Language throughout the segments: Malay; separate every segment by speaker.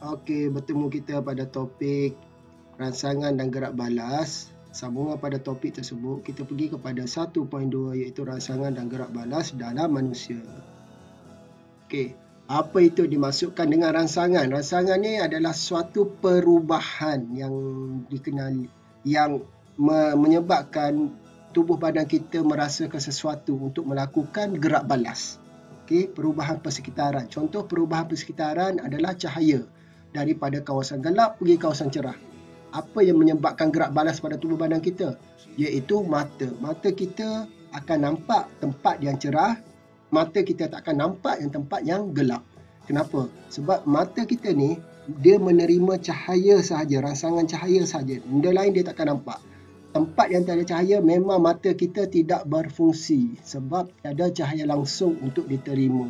Speaker 1: Okey, bertemu kita pada topik rangsangan dan gerak balas. Sambungan pada topik tersebut, kita pergi kepada 1.2 iaitu rangsangan dan gerak balas dalam manusia. Okey, apa itu dimasukkan dengan rangsangan? Rangsangan ni adalah suatu perubahan yang dikenali, yang menyebabkan tubuh badan kita merasakan sesuatu untuk melakukan gerak balas. Okey, perubahan persekitaran. Contoh perubahan persekitaran adalah cahaya daripada kawasan gelap pergi kawasan cerah. Apa yang menyebabkan gerak balas pada tubuh badan kita? Iaitu mata. Mata kita akan nampak tempat yang cerah, mata kita tak akan nampak yang tempat yang gelap. Kenapa? Sebab mata kita ni, dia menerima cahaya sahaja, rangsangan cahaya sahaja. Benda lain dia tak akan nampak. Tempat yang tak ada cahaya, memang mata kita tidak berfungsi sebab ada cahaya langsung untuk diterima.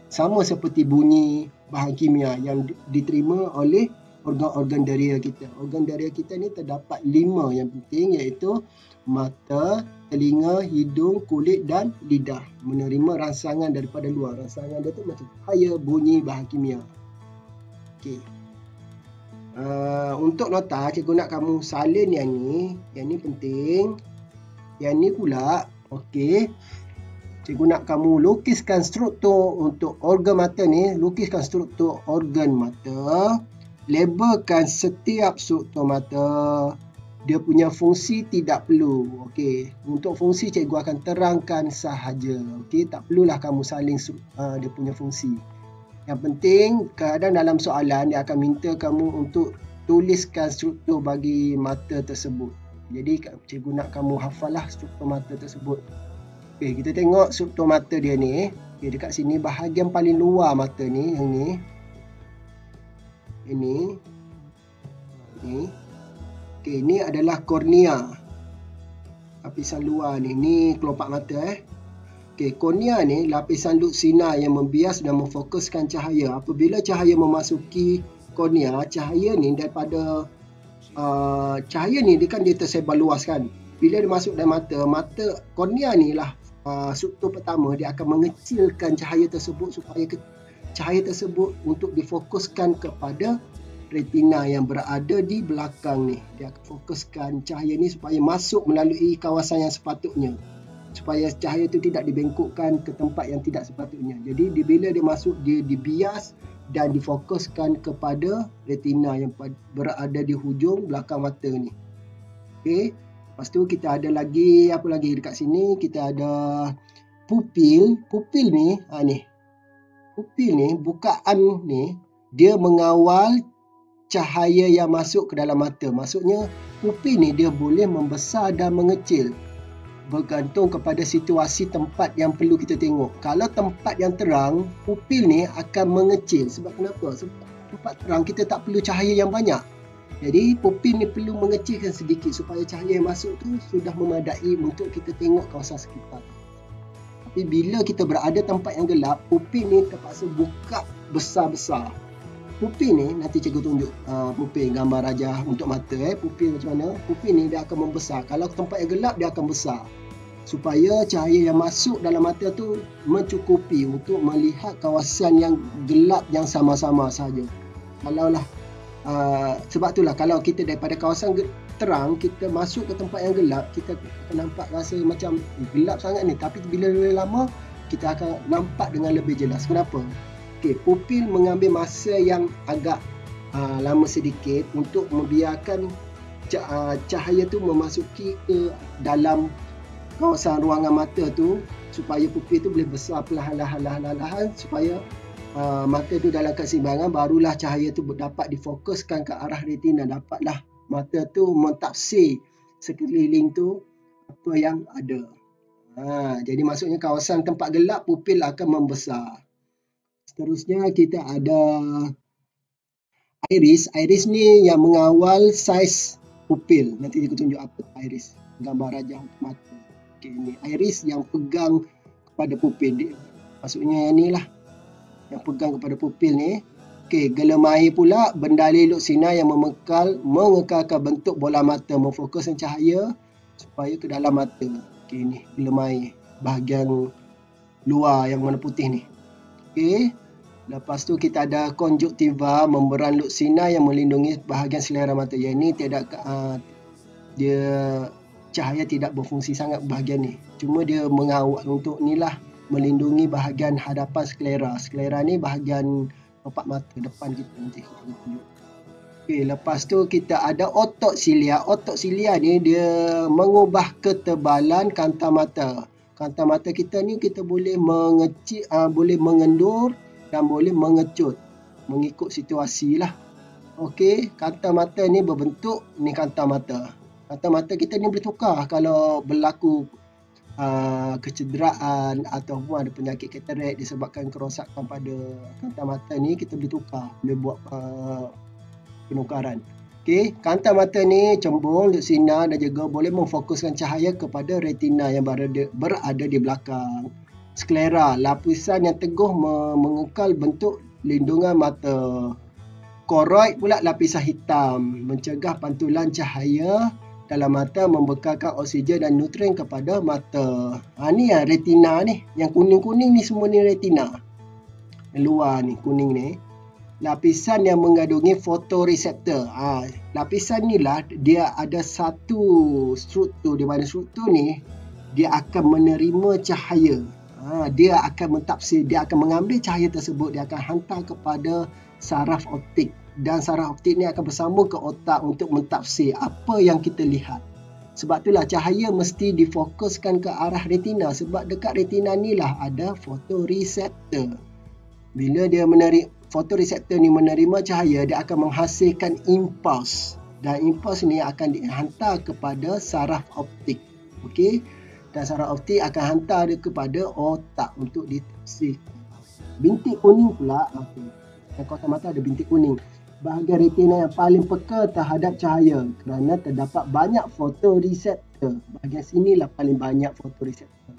Speaker 1: Sama seperti bunyi bahan kimia yang diterima oleh organ-organ deria kita. Organ deria kita ni terdapat 5 yang penting, iaitu mata, telinga, hidung, kulit dan lidah. Menerima rangsangan daripada luar. Rangsangan dia tu macam cahaya, bunyi, bahan kimia. Okey. Untuk nota, cikgu nak kamu salin yang ni penting. Yang ni pula, okey. Cikgu nak kamu lukiskan struktur untuk organ mata ni, lukiskan struktur organ mata, labelkan setiap struktur mata, dia punya fungsi tidak perlu. Okey, untuk fungsi cikgu akan terangkan sahaja. Okey, tak perlulah kamu salin dia punya fungsi. Yang penting, kadang dalam soalan dia akan minta kamu untuk tuliskan struktur bagi mata tersebut. Jadi cikgu nak kamu hafallah struktur mata tersebut. Okey, kita tengok struktur mata dia ni. Okey, dekat sini bahagian paling luar mata ni, yang ni. Ini. Okey, ini adalah kornea. Lapisan luar ni. Ni kelopak mata Okey, kornea ni lapisan duk sinar yang membias dan memfokuskan cahaya. Apabila cahaya memasuki kornea, cahaya ni daripada cahaya ni dia tersebar luas kan. Bila dia masuk dalam mata kornea ni lah struktur pertama, dia akan mengecilkan cahaya tersebut supaya cahaya tersebut untuk difokuskan kepada retina yang berada di belakang ni. Dia akan fokuskan cahaya ni supaya masuk melalui kawasan yang sepatutnya, supaya cahaya itu tidak dibengkokkan ke tempat yang tidak sepatutnya. Jadi bila dia masuk, dia dibias dan difokuskan kepada retina yang berada di hujung belakang mata ni. Okey, lepas tu kita ada lagi, apa lagi dekat sini? Kita ada pupil. Pupil ni, pupil ni, bukaan ni, dia mengawal cahaya yang masuk ke dalam mata. Maksudnya, pupil ni dia boleh membesar dan mengecil, bergantung kepada situasi tempat yang perlu kita tengok. Kalau tempat yang terang, pupil ni akan mengecil. Sebab kenapa? Sebab tempat terang kita tak perlu cahaya yang banyak. Jadi pupil ni perlu mengecilkan sedikit supaya cahaya yang masuk tu sudah memadai untuk kita tengok kawasan sekitar. Tapi bila kita berada tempat yang gelap, pupil ni terpaksa buka besar-besar. Pupil ni, nanti cikgu tunjuk pupil gambar rajah untuk mata. Pupil macam mana? Pupil ni dia akan membesar. Kalau tempat yang gelap, dia akan besar, supaya cahaya yang masuk dalam mata tu mencukupi untuk melihat kawasan yang gelap yang sama-sama sahaja. Kalaulah sebab itulah kalau kita daripada kawasan terang, kita masuk ke tempat yang gelap, kita akan nampak rasa macam gelap sangat ni. Tapi bila lama, kita akan nampak dengan lebih jelas. Kenapa? Okey, pupil mengambil masa yang agak lama sedikit untuk membiarkan cahaya tu memasuki ke dalam kawasan ruangan mata tu, supaya pupil tu boleh besar perlahan-lahan supaya mata tu dalam keseimbangan. Barulah cahaya tu dapat difokuskan ke arah retina. Dapatlah mata tu mentafsir sekeliling tu apa yang ada. Jadi maksudnya kawasan tempat gelap, pupil akan membesar. Seterusnya kita ada iris. Iris ni yang mengawal saiz pupil. Nanti saya tunjuk apa iris, gambar rajah mata. Okey, ni iris yang pegang kepada pupil dia. Maksudnya yang ni lah yang pegang kepada pupil ni. Okey, gelemair pula benda leluk sinar yang mengekalkan bentuk bola mata, memfokuskan cahaya supaya ke dalam mata. Okey, ni gelemair bahagian luar yang warna putih ni. Okey. Lepas tu kita ada konjuktiva, membran luk sinar yang melindungi bahagian selera mata. Yang ni dia cahaya tidak berfungsi sangat bahagian ni. Cuma dia mengawal untuk ni lah, melindungi bahagian hadapan sklera. Sklera ni bahagian kelopak mata depan kita nanti kita tunjuk. Okey, lepas tu kita ada otot silia. Otot silia ni dia mengubah ketebalan kanta mata. Kanta mata kita ni kita boleh mengecil, boleh mengendur dan boleh mengecut mengikut situasi lah. Okey, kanta mata ni berbentuk ni kanta mata. Kanta mata kita ni boleh tukar kalau berlaku kecederaan ataupun ada penyakit katarak disebabkan kerosakan pada kanta mata ni, kita boleh tukar, boleh buat penukaran. Okey, kanta mata ni cembung untuk sinar dan juga boleh memfokuskan cahaya kepada retina yang berada di belakang. Sklera, lapisan yang teguh mengekal bentuk lindungan mata. Koroid pula lapisan hitam, mencegah pantulan cahaya dalam mata, membekalkan oksigen dan nutrien kepada mata. Ni retina ni, yang kuning-kuning ni semua ni retina. Yang luar ni, kuning ni. Lapisan yang mengandungi fotoreseptor. Lapisan ni lah dia ada satu struktur, di mana struktur ni dia akan menerima cahaya. Dia akan mentafsir, dia akan mengambil cahaya tersebut, dia akan hantar kepada saraf optik, dan saraf optik ni akan bersambung ke otak untuk mentafsir apa yang kita lihat. Sebab itulah cahaya mesti difokuskan ke arah retina, sebab dekat retina ni lah ada fotoreseptor. Bila dia fotoreseptor ni menerima cahaya, dia akan menghasilkan impuls, dan impuls ni akan dihantar kepada saraf optik. Okey, dan saraf optik akan hantar dia kepada otak untuk ditafsirkan. Bintik kuning pula, dalam kawasan mata ada bintik kuning, bahagian retina yang paling peka terhadap cahaya kerana terdapat banyak fotoreseptor. Bahagian sinilah paling banyak fotoreseptor.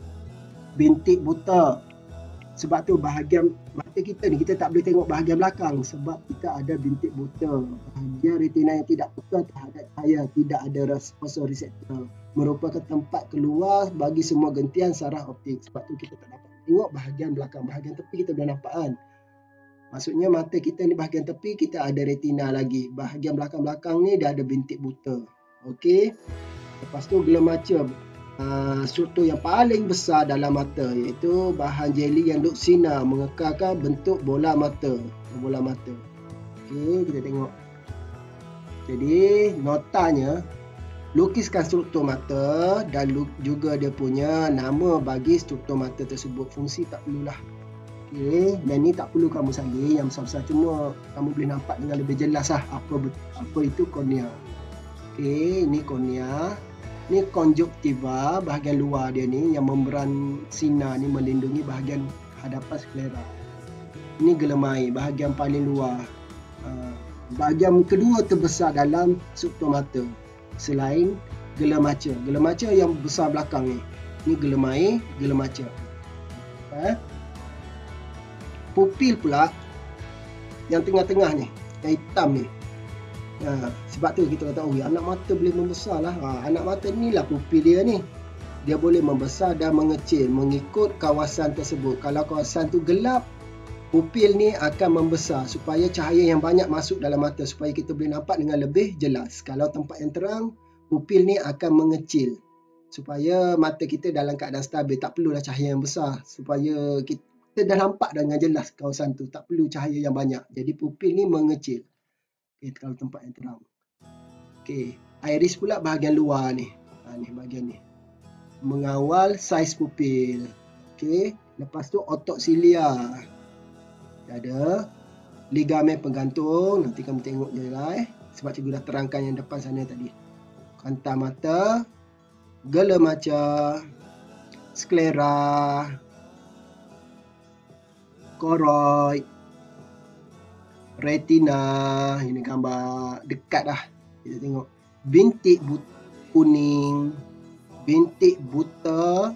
Speaker 1: Bintik buta, sebab tu bahagian mata kita ni kita tak boleh tengok bahagian belakang sebab kita ada bintik buta. Bahagian retina yang tidak peka terhadap cahaya, tidak ada fotoreseptor, merupakan tempat keluar bagi semua gentian saraf optik. Sebab tu kita tak dapat tengok bahagian belakang. Bahagian tepi kita boleh nampak kan. Maksudnya mata kita ni bahagian tepi kita ada retina lagi. Bahagian belakang-belakang ni dia ada bintik buta. Okey. Lepas tu gelemaca, struktur yang paling besar dalam mata, iaitu bahan jeli yang duk sinar mengekalkan bentuk bola mata. Bola mata. Okey, kita tengok. Jadi notanya, lukiskan struktur mata dan juga dia punya nama bagi struktur mata tersebut. Fungsi tak perlulah. Okey, dan ni tak perlu kamu salin yang besar-besar, cuma kamu boleh nampak dengan lebih jelas lah apa itu kornea. Okey, ini kornea. Ni konjuktiva, bahagian luar dia ni yang membran sinar ni melindungi bahagian hadapan sklera. Ini gelemae, bahagian paling luar. Bahagian kedua terbesar dalam struktur mata selain gelemaca. Gelemaca yang besar belakang ni. Ni gelemae, gelemaca. Pupil pula yang tengah-tengah ni, yang hitam ni. Sebab tu kita kata, anak mata boleh membesar lah. Anak mata ni lah pupil dia ni. Dia boleh membesar dan mengecil mengikut kawasan tersebut. Kalau kawasan tu gelap, pupil ni akan membesar supaya cahaya yang banyak masuk dalam mata, supaya kita boleh nampak dengan lebih jelas. Kalau tempat yang terang, pupil ni akan mengecil supaya mata kita dalam keadaan stabil. Tak perlulah cahaya yang besar, supaya kita dah nampak dengan jelas kawasan tu. Tak perlu cahaya yang banyak. Jadi pupil ni mengecil. Okay, kalau tempat yang terang. Okay, iris pula bahagian luar ni. Ni bahagian ni. Mengawal saiz pupil. Okay, lepas tu otot silia. Ada ligamen penggantung. Nanti kamu tengok je lah sebab cikgu dah terangkan yang depan sana tadi. Kanta mata, gelemaca, sklera, koroid, retina. Ini gambar dekat dah. Kita tengok bintik kuning, bintik buta,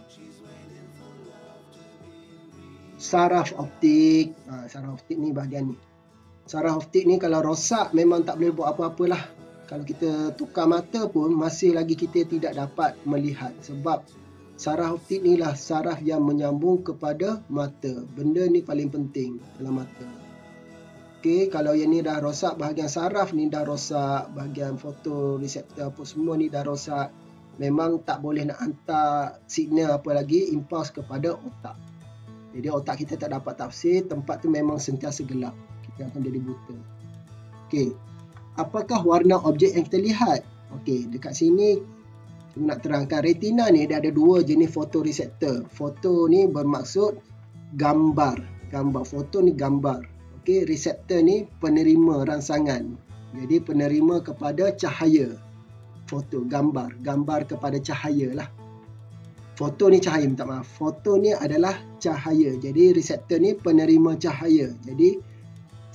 Speaker 1: saraf optik. Saraf optik ni bahagian ni. Saraf optik ni kalau rosak memang tak boleh buat apa-apalah. Kalau kita tukar mata pun masih lagi kita tidak dapat melihat, sebab saraf optik ni lah saraf yang menyambung kepada mata. Benda ni paling penting dalam mata. Okey, kalau yang ni dah rosak, bahagian saraf ni dah rosak, bahagian fotoreseptor apa semua ni dah rosak, memang tak boleh nak hantar signal apa lagi, impuls kepada otak. Jadi otak kita tak dapat tafsir, tempat tu memang sentiasa gelap. Kita akan jadi buta. Okey, apakah warna objek yang kita lihat? Okey, dekat sini saya nak terangkan retina ni dia ada dua jenis fotoreseptor. Foto ni bermaksud gambar. Foto ni gambar. Okey, reseptor ni penerima rangsangan. Jadi penerima kepada cahaya. Foto, gambar kepada cahaya lah. Foto ni cahaya, minta maaf. Foto ni adalah cahaya. Jadi reseptor ni penerima cahaya. Jadi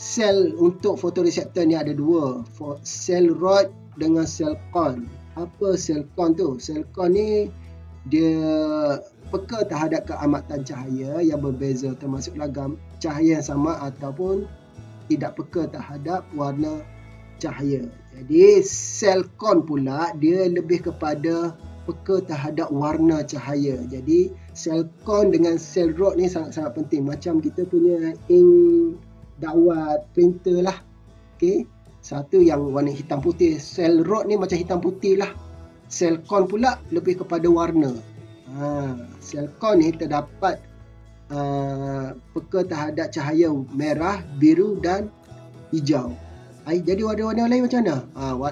Speaker 1: sel untuk fotoreseptor ni ada dua. Sel rod dengan sel kon. Apa sel kon tu? Sel kon ni dia peka terhadap keamatan cahaya yang berbeza, termasuklah cahaya yang sama ataupun tidak peka terhadap warna cahaya. Jadi sel kon pula dia lebih kepada peka terhadap warna cahaya. Jadi sel kon dengan sel rod ni sangat-sangat penting. Macam kita punya ink dawat printer lah. Okey, satu yang warna hitam putih. Sel rod ni macam hitam putih lah. Sel kon pula lebih kepada warna. Sel kon ni terdapat peka terhadap cahaya merah, biru dan hijau. Jadi warna-warna lain macam mana?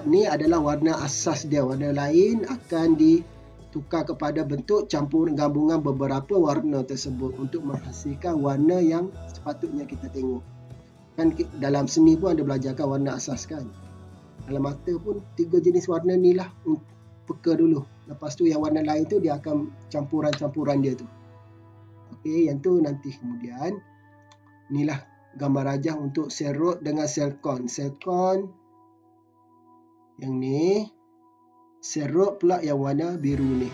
Speaker 1: Ni adalah warna asas dia. Warna lain akan ditukar kepada bentuk campuran gabungan beberapa warna tersebut untuk menghasilkan warna yang sepatutnya kita tengok. Kan dalam seni pun ada belajarkan warna asas kan. Dalam mata pun 3 jenis warna ni lah peka dulu. Lepas tu yang warna lain tu dia akan campuran-campuran dia tu. Okey, yang tu nanti kemudian. Inilah gambar rajah untuk sel rod dengan sel kon. Sel kon yang ni, sel rod pula yang warna biru ni.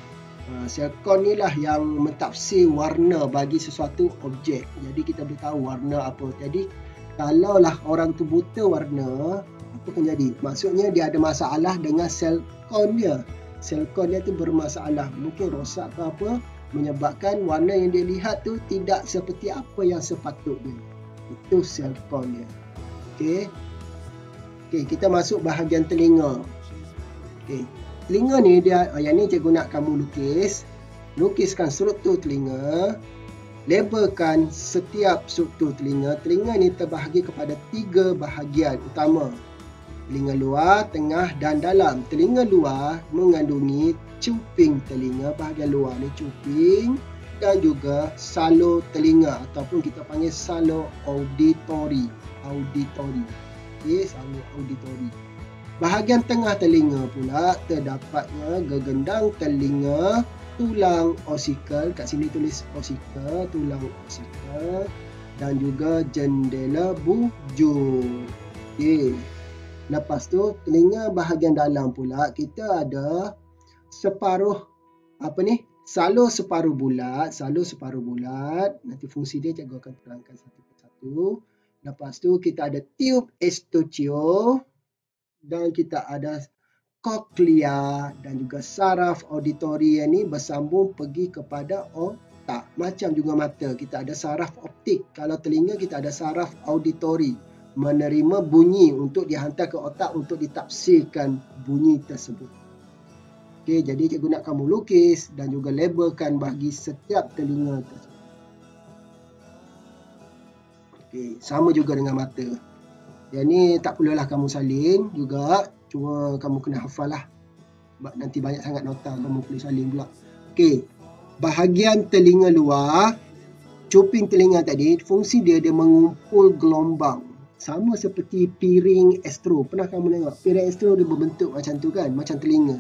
Speaker 1: Sel kon ni lah yang mentafsir warna bagi sesuatu objek. Jadi kita boleh tahu warna apa. Jadi kalaulah orang tu buta warna, apa akan jadi? Maksudnya dia ada masalah dengan sel kon dia. Sel kon dia tu bermasalah, mungkin rosak ke apa, menyebabkan warna yang dia lihat tu tidak seperti apa yang sepatutnya. Itu sel kon dia. Okey. Okey, kita masuk bahagian telinga. Okey. Telinga ni dia, yang ni cikgu nak kamu lukis. Lukiskan struktur telinga. Labelkan setiap struktur telinga. Telinga ni terbahagi kepada 3 bahagian utama. Telinga luar, tengah dan dalam. Telinga luar mengandungi cuping telinga, bahagian luar ni cuping, dan juga salo telinga ataupun kita panggil salo auditori. Okey, salo auditori. Bahagian tengah telinga pula terdapatnya gegendang telinga, tulang osikal, kat sini tulis osikal, tulang osikal, dan juga jendela bujur. Okey. Lepas tu telinga bahagian dalam pula kita ada separuh salo separuh bulat, nanti fungsi dia cikgu akan terangkan satu persatu. Lepas tu kita ada tube Eustachian dan kita ada cochlea dan juga saraf auditori yang ni bersambung pergi kepada otak. Macam juga mata, kita ada saraf optik. Kalau telinga kita ada saraf auditori, menerima bunyi untuk dihantar ke otak untuk ditafsirkan bunyi tersebut. Okey, jadi cikgu nak kamu lukis dan juga labelkan bagi setiap telinga tersebut. Okey, sama juga dengan mata. Yang ni tak perlulah kamu salin juga, cuma kamu kena hafal lah. Sebab nanti banyak sangat nota kamu perlu salin pula. Okey, bahagian telinga luar, cuping telinga tadi, fungsi dia mengumpul gelombang. Sama seperti piring astro. Pernah kamu tengok? Piring astro dia berbentuk macam tu kan? Macam telinga.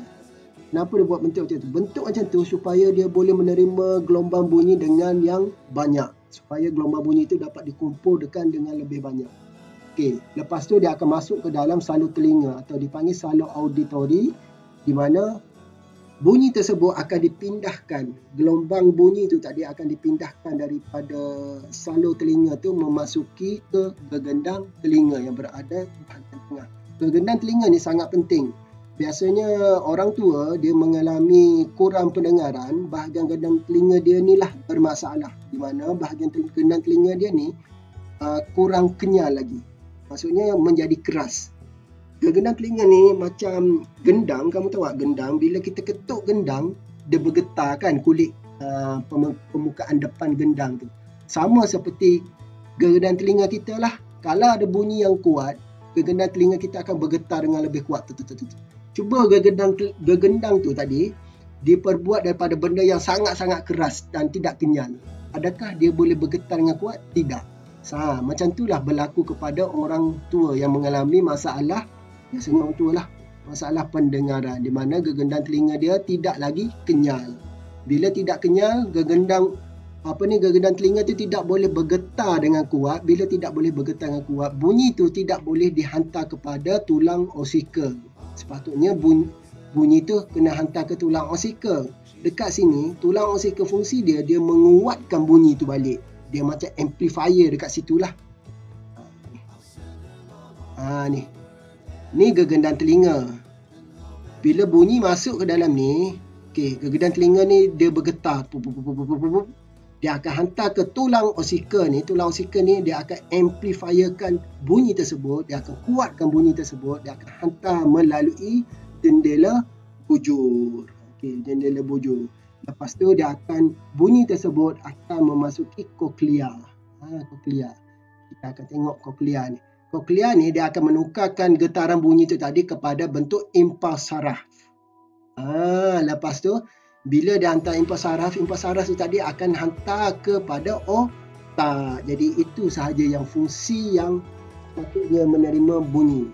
Speaker 1: Kenapa dia buat bentuk macam tu? Bentuk macam tu supaya dia boleh menerima gelombang bunyi dengan yang banyak. Supaya gelombang bunyi itu dapat dikumpulkan dengan lebih banyak. Okey, lepas tu dia akan masuk ke dalam salur telinga atau dipanggil salur auditori, di mana bunyi tersebut akan dipindahkan. Gelombang bunyi itu tadi akan dipindahkan daripada salur telinga tu memasuki ke gegendang telinga yang berada di bahagian tengah. Gegendang telinga ni sangat penting. Biasanya orang tua dia mengalami kurang pendengaran, bahagian gegendang telinga dia ni lah bermasalah. Di mana bahagian gegendang telinga dia ni kurang kenyal lagi. Maksudnya menjadi keras. Gendang telinga ni macam gendang. Kamu tahu tak gendang? Bila kita ketuk gendang, dia bergetar kan kulit permukaan depan gendang tu. Sama seperti gendang telinga kita lah. Kalau ada bunyi yang kuat, gendang telinga kita akan bergetar dengan lebih kuat. Cuba gendang tu tadi diperbuat daripada benda yang sangat-sangat keras dan tidak kenyal. Adakah dia boleh bergetar dengan kuat? Tidak. Macam itulah berlaku kepada orang tua yang mengalami masalah, biasanya orang tua lah, masalah pendengaran, di mana gegendang telinga dia tidak lagi kenyal. Bila tidak kenyal, gegendang telinga tu tidak boleh bergetar dengan kuat. Bila tidak boleh bergetar dengan kuat, bunyi tu tidak boleh dihantar kepada tulang osikal. Sepatutnya bunyi tu kena hantar ke tulang osikal. Dekat sini, tulang osikal fungsi dia menguatkan bunyi tu balik. Dia macam amplifier dekat situ lah. Ni gegendang telinga. Bila bunyi masuk ke dalam ni, gegendang telinga ni dia bergetar. Dia akan hantar ke tulang osikal ni. Tulang osikal ni dia akan amplifierkan bunyi tersebut. Dia akan kuatkan bunyi tersebut. Dia akan hantar melalui jendela bujur. Jendela bujur. Lepas tu bunyi tersebut akan memasuki koklea. Koklea. Kita akan tengok koklea ni. Koklea ni dia akan menukarkan getaran bunyi tu tadi kepada bentuk impuls saraf. Lepas tu bila dia hantar impuls saraf tu tadi akan hantar kepada otak. Jadi itu sahaja yang fungsi yang sepatutnya menerima bunyi.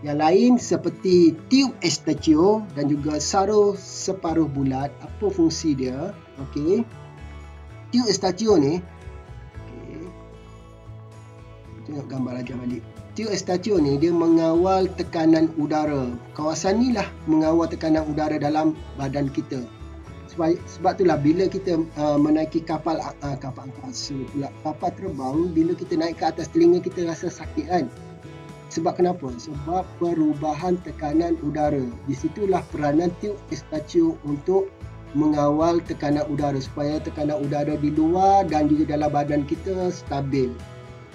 Speaker 1: Yang lain seperti tube Eustachio dan juga saraf separuh bulat, apa fungsi dia? Tube Eustachio ni, tengok gambar lagi balik. Tube Eustachio ni dia mengawal tekanan udara. Kawasan ni lah mengawal tekanan udara dalam badan kita. Sebab itulah bila kita menaiki kapal angkasa pula, kapal terbang, bila kita naik ke atas telinga kita rasa sakit kan? Sebab kenapa? Sebab perubahan tekanan udara. Di situlah peranan tube Eustachio untuk mengawal tekanan udara supaya tekanan udara di luar dan juga dalam badan kita stabil.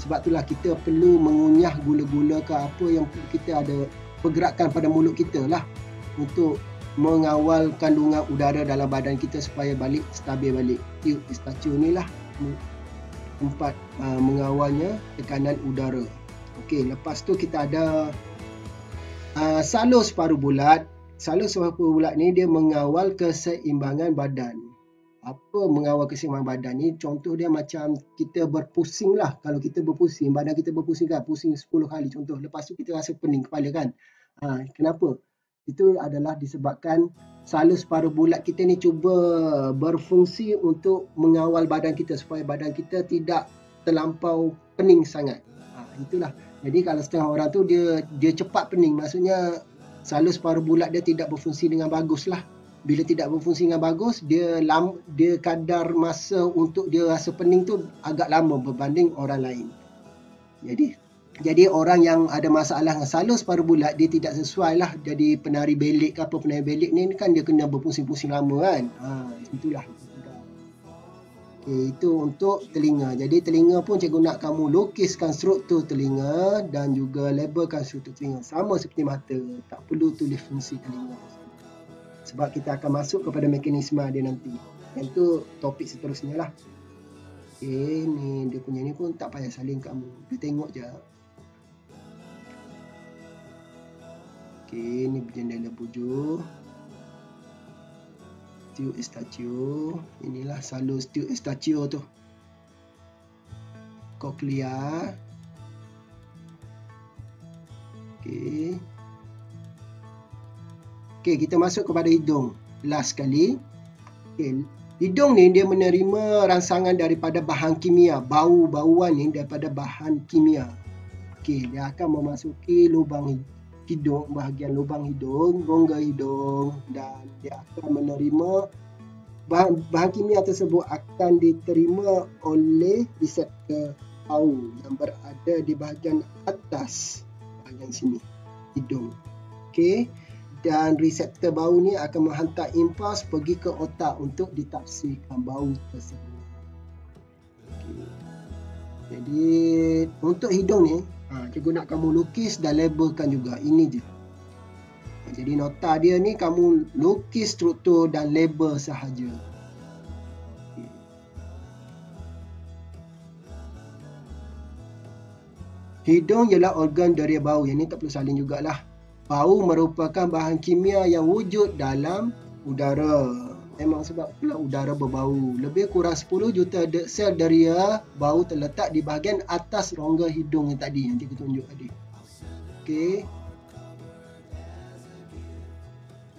Speaker 1: Sebab itulah kita perlu mengunyah gula-gula ke apa yang kita ada pergerakan pada mulut kita lah untuk mengawal kandungan udara dalam badan kita supaya balik stabil balik. Tube Eustachio ni lah tempat mengawalnya tekanan udara. Lepas tu kita ada salur separuh bulat. Salur separuh bulat ni dia mengawal keseimbangan badan. Apa mengawal keseimbangan badan ni? Contoh dia macam kita berpusing lah. Kalau kita berpusing, badan kita berpusing kan, pusing 10 kali contoh. Lepas tu kita rasa pening kepala kan. Kenapa? Itu adalah disebabkan salur separuh bulat kita ni cuba berfungsi untuk mengawal badan kita supaya badan kita tidak terlampau pening sangat. Itulah. Jadi kalau setengah orang tu dia cepat pening, maksudnya salur separuh bulat dia tidak berfungsi dengan bagus lah. Bila tidak berfungsi dengan bagus, dia kadar masa untuk dia rasa pening tu agak lama berbanding orang lain. Jadi orang yang ada masalah dengan salur separuh bulat, dia tidak sesuai lah jadi penari belik ke apa. Penari belik ni kan dia kena berpusing-pusing lama kan. Itulah. Itu untuk telinga. Jadi telinga pun cikgu nak kamu lukiskan struktur telinga dan juga labelkan struktur telinga. Sama seperti mata. Tak perlu tulis fungsi telinga. Sebab kita akan masuk kepada mekanisme dia nanti. Yang tu topik seterusnya lah. Ni dia punya ni pun tak payah salin kamu. Dia tengok je. Ni jendela bujur. Tube Eustachio. Inilah salur tube Eustachio tu. Koklea. Kita masuk kepada hidung. Last sekali. Hidung ni dia menerima rangsangan daripada bahan kimia. Bau-bauan ni daripada bahan kimia. Dia akan memasuki lubang hidung, bahagian lubang hidung, rongga hidung, dan dia akan menerima bahan kimia tersebut akan diterima oleh reseptor bau yang berada di bahagian atas bahagian sini hidung. Dan reseptor bau ni akan menghantar impuls pergi ke otak untuk ditafsirkan bau tersebut. Jadi untuk hidung ni Cikgu nak kamu lukis dan labelkan juga. Ini je. Jadi nota dia ni kamu lukis struktur dan label sahaja. Hidung ialah organ deria bau. Yang ni tak perlu salin jugalah. Bau merupakan bahan kimia yang wujud dalam udara. Memang sebab pula udara berbau. Lebih kurang 10 juta sel deria bau terletak di bahagian atas rongga hidung yang tadi. Yang cikgu tunjuk tadi. Okey.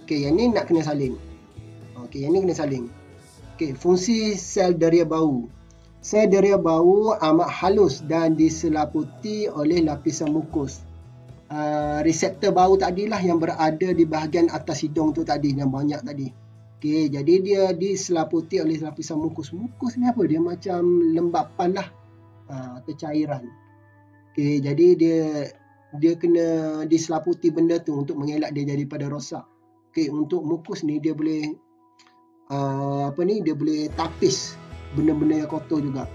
Speaker 1: Okey, yang ni nak kena salin. Okey, yang ni kena salin. Okey, fungsi sel deria bau. Sel deria bau amat halus dan diselaputi oleh lapisan mukus. Reseptor bau tadilah yang berada di bahagian atas hidung tu tadi, yang banyak tadi. Okey, jadi dia diselaputi oleh lapisan mukus. Mukus ni apa? Dia macam lembapan lah. Atau cairan. Okey, jadi dia kena diselaputi benda tu untuk mengelak dia daripada rosak. Okey, untuk mukus ni dia boleh dia boleh tapis benda-benda yang kotor juga.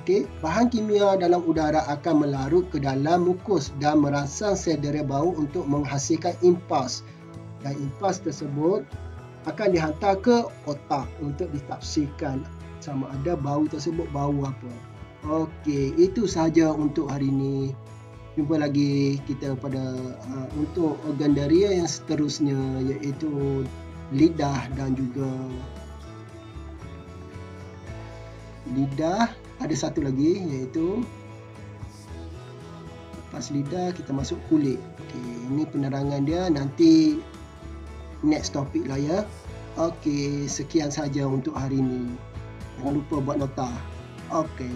Speaker 1: Okey, bahan kimia dalam udara akan melarut ke dalam mukus dan merangsang sel deria bau untuk menghasilkan impuls. Dan impuls tersebut akan dihantar ke otak untuk ditafsirkan sama ada bau tersebut bau apa. Okey, itu sahaja untuk hari ini. Jumpa lagi kita pada untuk organ deria yang seterusnya, iaitu lidah dan juga lidah. Ada satu lagi iaitu lepas lidah kita masuk kulit. Okey, ini penerangan dia, nanti next topik lah ya. Okey, sekian saja untuk hari ini. Jangan lupa buat nota. Okey.